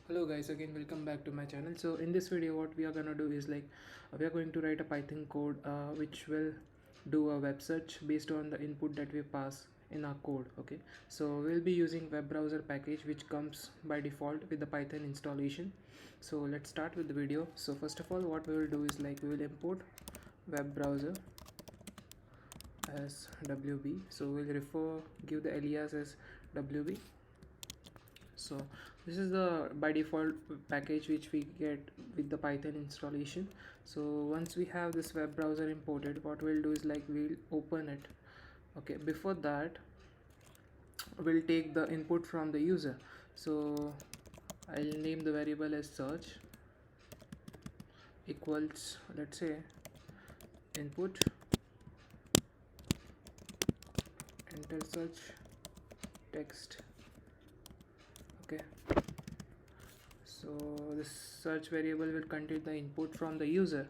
Hello guys, again welcome back to my channel. So in this video what we are gonna do is we are going to write a Python code which will do a web search based on the input that we pass in our code. Okay, so we'll be using web browser package which comes by default with the Python installation. So let's start with the video. So first of all what we will do is we will import web browser as wb. So we'll give the alias as wb. So this is the by default package which we get with the Python installation. So once we have this web browser imported, what we'll do is we'll open it. Okay, before that we'll take the input from the user. So I'll name the variable as search equals, let's say, input, enter search text. Okay, so this search variable will contain the input from the user.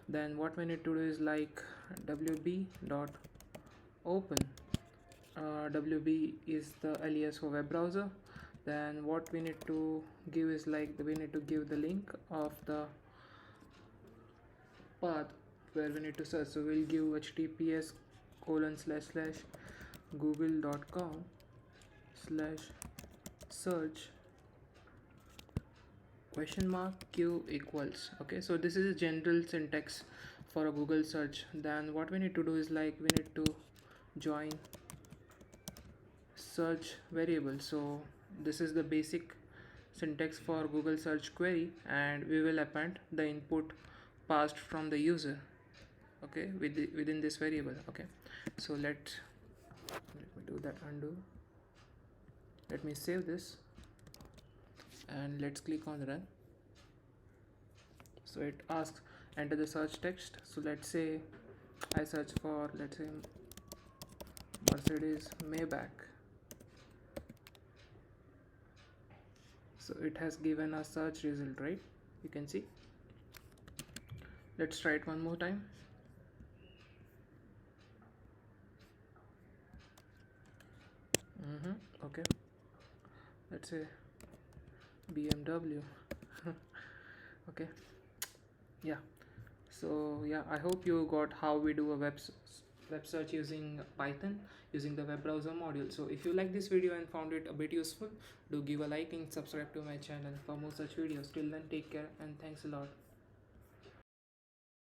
Then what we need to do is wb dot open. wb is the alias for web browser. Then what we need to give is we need to give the link of the path where we need to search. So we'll give https google.com/search q equals. Okay, so this is a general syntax for a Google search. Then what we need to do is we need to join search variable. So this is the basic syntax for Google search query, and we will append the input passed from the user, okay, within this variable. Okay, so let me do that, undo. Let me save this and let's click on run. So it asks enter the search text. So let's say I search for, let's say, Mercedes Maybach. So it has given a search result, right? You can see. Let's try it one more time. Okay, let's say BMW. Okay, yeah. So yeah, I hope you got how we do a web search using Python using the web browser module. So if you like this video and found it a bit useful, do give a like and subscribe to my channel for more such videos. Till then, take care and thanks a lot.